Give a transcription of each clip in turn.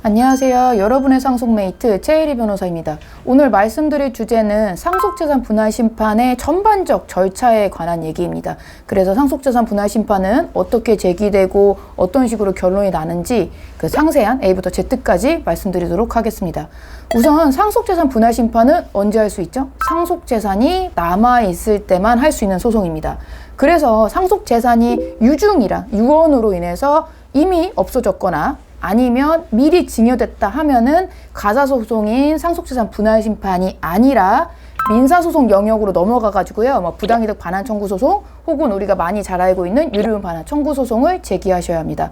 안녕하세요. 여러분의 상속메이트 최혜리 변호사입니다. 오늘 말씀드릴 주제는 상속재산 분할심판의 전반적 절차에 관한 얘기입니다. 그래서 상속재산 분할심판은 어떻게 제기되고 어떤 식으로 결론이 나는지 그 상세한 A부터 Z까지 말씀드리도록 하겠습니다. 우선 상속재산 분할심판은 언제 할 수 있죠? 상속재산이 남아있을 때만 할 수 있는 소송입니다. 그래서 상속재산이 유언으로 인해서 이미 없어졌거나 아니면 미리 증여됐다 하면은 가사소송인 상속재산 분할심판이 아니라 민사소송 영역으로 넘어가가지고요. 부당이득 반환 청구 소송 혹은 우리가 많이 잘 알고 있는 유류분 반환 청구 소송을 제기하셔야 합니다.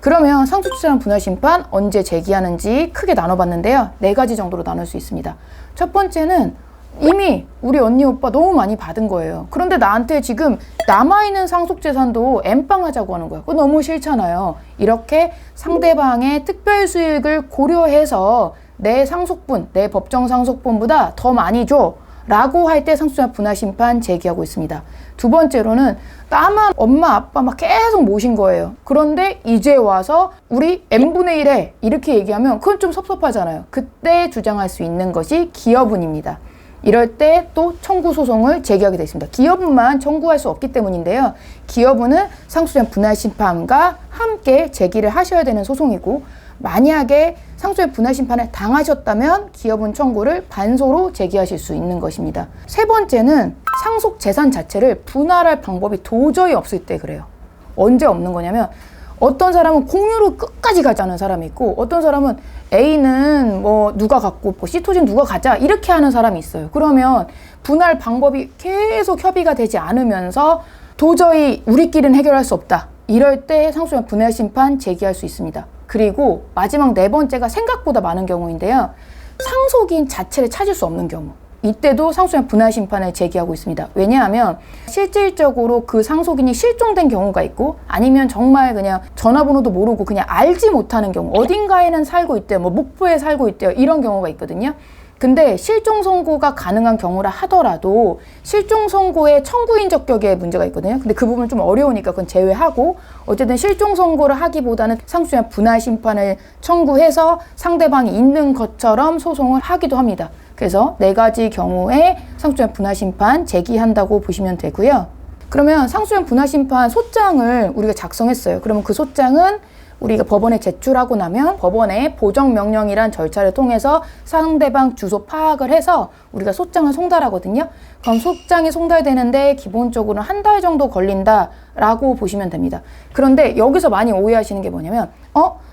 그러면 상속재산 분할심판 언제 제기하는지 크게 나눠봤는데요. 4가지 정도로 나눌 수 있습니다. 첫 번째는 이미 우리 언니 오빠 너무 많이 받은 거예요. 그런데 나한테 지금 남아있는 상속재산도 엠빵하자고 하는 거야. 그거 너무 싫잖아요. 이렇게 상대방의 특별수익을 고려해서 내 상속분, 내 법정 상속분보다 더 많이 줘 라고 할 때 상속재산 분할심판 제기하고 있습니다. 두 번째로는 나만 엄마 아빠 막 계속 모신 거예요. 그런데 이제 와서 우리 n분의 1해 이렇게 얘기하면 그건 좀 섭섭하잖아요. 그때 주장할 수 있는 것이 기여분입니다. 이럴 때 또 청구 소송을 제기하게 되어 있습니다. 기여분만 청구할 수 없기 때문인데요. 기여분은 상속재산 분할심판과 함께 제기를 하셔야 되는 소송이고, 만약에 상속재산 분할심판을 당하셨다면 기여분 청구를 반소로 제기하실 수 있는 것입니다. 세 번째는 상속재산 자체를 분할할 방법이 도저히 없을 때 그래요. 언제 없는 거냐면 어떤 사람은 공유로 끝까지 가자는 사람이 있고, 어떤 사람은 A는 누가 갖고 C 토지는 누가 가자 이렇게 하는 사람이 있어요. 그러면 분할 방법이 계속 협의가 되지 않으면서 도저히 우리끼리는 해결할 수 없다. 이럴 때 상속재산 분할심판 제기할 수 있습니다. 그리고 마지막 4번째가 생각보다 많은 경우인데요. 상속인 자체를 찾을 수 없는 경우. 이때도 상속재산 분할심판을 제기하고 있습니다. 왜냐하면 실질적으로 그 상속인이 실종된 경우가 있고, 아니면 정말 그냥 전화번호도 모르고 그냥 알지 못하는 경우, 어딘가에는 살고 있대요, 목포에 살고 있대요, 이런 경우가 있거든요. 근데 실종 선고가 가능한 경우라 하더라도 실종 선고의 청구인 적격에 문제가 있거든요. 근데 그 부분은 좀 어려우니까 그건 제외하고, 어쨌든 실종 선고를 하기보다는 상속재산 분할심판을 청구해서 상대방이 있는 것처럼 소송을 하기도 합니다. 그래서 4가지 경우에 상속재산 분할심판 제기한다고 보시면 되고요. 그러면 상속재산 분할심판 소장을 우리가 작성했어요. 그러면 그 소장은 우리가 법원에 제출하고 나면 법원의 보정명령이란 절차를 통해서 상대방 주소 파악을 해서 우리가 소장을 송달하거든요. 그럼 소장이 송달되는데 기본적으로 1달 정도 걸린다라고 보시면 됩니다. 그런데 여기서 많이 오해하시는 게 뭐냐면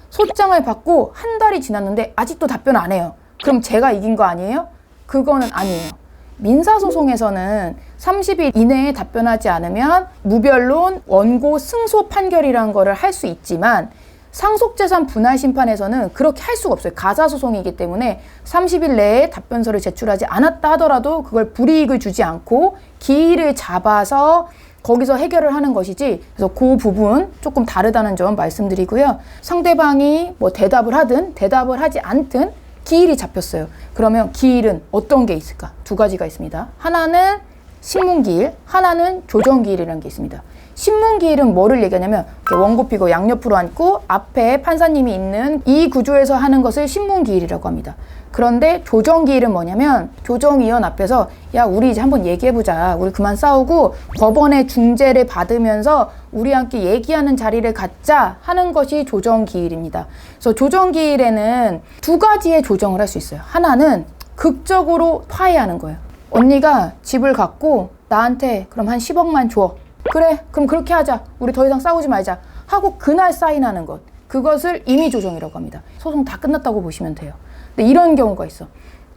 소장을 받고 1달이 지났는데 아직도 답변 안 해요. 그럼 제가 이긴 거 아니에요? 그거는 아니에요. 민사소송에서는 30일 이내에 답변하지 않으면 무변론, 원고, 승소 판결이라는 거를 할 수 있지만, 상속재산 분할심판에서는 그렇게 할 수가 없어요. 가사소송이기 때문에 30일 내에 답변서를 제출하지 않았다 하더라도 그걸 불이익을 주지 않고 기일을 잡아서 거기서 해결을 하는 것이지, 그래서 그 부분 조금 다르다는 점 말씀드리고요. 상대방이 대답을 하든 대답을 하지 않든 기일이 잡혔어요. 그러면 기일은 어떤 게 있을까? 2가지가 있습니다. 하나는 신문기일, 하나는 조정기일이라는 게 있습니다. 신문기일은 뭐를 얘기하냐면 원고 피고 양옆으로 앉고 앞에 판사님이 있는 이 구조에서 하는 것을 신문기일이라고 합니다. 그런데 조정기일은 뭐냐면 조정위원 앞에서 야, 우리 이제 한번 얘기해보자. 우리 그만 싸우고 법원의 중재를 받으면서 우리 함께 얘기하는 자리를 갖자 하는 것이 조정기일입니다. 그래서 조정기일에는 2가지의 조정을 할 수 있어요. 하나는 극적으로 화해하는 거예요. 언니가 집을 갖고 나한테 그럼 한 10억만 줘. 그래, 그럼 그렇게 하자. 우리 더 이상 싸우지 말자 하고 그날 사인하는 것. 그것을 임의조정이라고 합니다. 소송 다 끝났다고 보시면 돼요. 근데 이런 경우가 있어.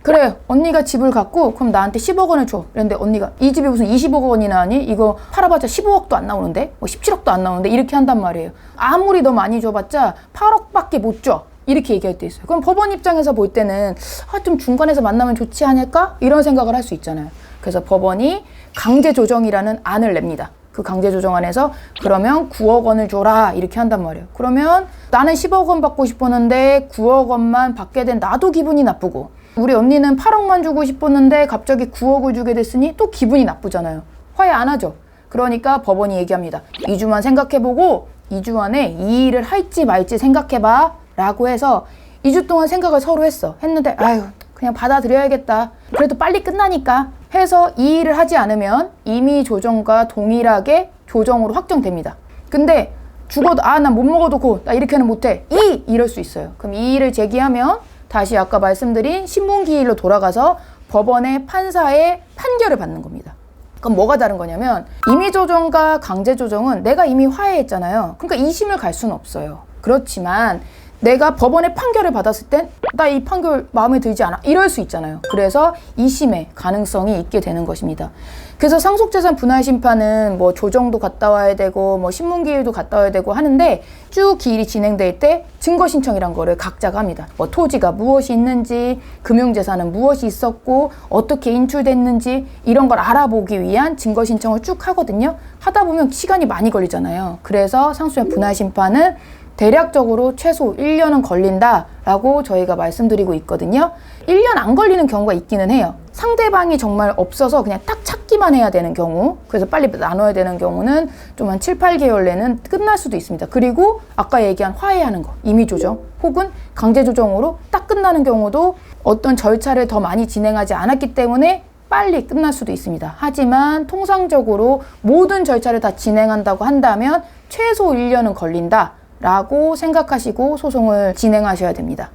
그래, 언니가 집을 갖고 그럼 나한테 10억 원을 줘. 그런데 언니가 이 집이 무슨 20억 원이 나니? 이거 팔아봤자 15억도 안 나오는데? 17억도 안 나오는데? 이렇게 한단 말이에요. 아무리 더 많이 줘봤자 8억밖에 못 줘. 이렇게 얘기할 때 있어요. 그럼 법원 입장에서 볼 때는 좀 중간에서 만나면 좋지 않을까? 이런 생각을 할 수 있잖아요. 그래서 법원이 강제조정이라는 안을 냅니다. 그 강제조정안에서 그러면 9억 원을 줘라 이렇게 한단 말이에요. 그러면 나는 10억 원 받고 싶었는데 9억 원만 받게 된 나도 기분이 나쁘고, 우리 언니는 8억만 주고 싶었는데 갑자기 9억을 주게 됐으니 또 기분이 나쁘잖아요. 화해 안 하죠. 그러니까 법원이 얘기합니다. 2주만 생각해보고 2주 안에 이 일을 할지 말지 생각해봐 라고 해서 2주 동안 생각을 서로 했는데 아유 그냥 받아들여야겠다. 그래도 빨리 끝나니까 해서 이 일을 하지 않으면 임의 조정과 동일하게 조정으로 확정됩니다. 근데 죽어도 난 못 먹어도 나 이렇게는 못해. 이럴 수 있어요. 그럼 이 일을 제기하면 다시 아까 말씀드린 신문기일로 돌아가서 법원의 판사의 판결을 받는 겁니다. 그럼 뭐가 다른 거냐면 임의조정과 강제조정은 내가 이미 화해했잖아요. 그러니까 2심을 갈 수는 없어요. 그렇지만 내가 법원의 판결을 받았을 땐 나 이 판결 마음에 들지 않아 이럴 수 있잖아요. 그래서 2심의 가능성이 있게 되는 것입니다. 그래서 상속재산 분할 심판은 뭐 조정도 갔다 와야 되고 뭐 신문기일도 갔다 와야 되고 하는데 쭉 기일이 진행될 때 증거신청이란 거를 각자가 합니다. 뭐 토지가 무엇이 있는지, 금융재산은 무엇이 있었고 어떻게 인출됐는지 이런 걸 알아보기 위한 증거신청을 쭉 하거든요. 하다 보면 시간이 많이 걸리잖아요. 그래서 상속재산 분할 심판은 대략적으로 최소 1년은 걸린다라고 저희가 말씀드리고 있거든요. 1년 안 걸리는 경우가 있기는 해요. 상대방이 정말 없어서 그냥 딱 찾기만 해야 되는 경우, 그래서 빨리 나눠야 되는 경우는 좀 한 7, 8개월 내는 끝날 수도 있습니다. 그리고 아까 얘기한 화해하는 거, 임의조정 혹은 강제조정으로 딱 끝나는 경우도 어떤 절차를 더 많이 진행하지 않았기 때문에 빨리 끝날 수도 있습니다. 하지만 통상적으로 모든 절차를 다 진행한다고 한다면 최소 1년은 걸린다 라고 생각하시고 소송을 진행하셔야 됩니다.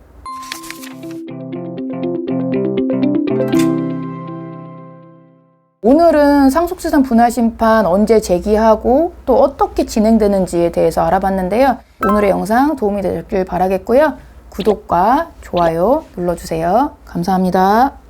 오늘은 상속재산 분할 심판 언제 제기하고 또 어떻게 진행되는지에 대해서 알아봤는데요. 오늘의 영상 도움이 되셨길 바라겠고요. 구독과 좋아요 눌러주세요. 감사합니다.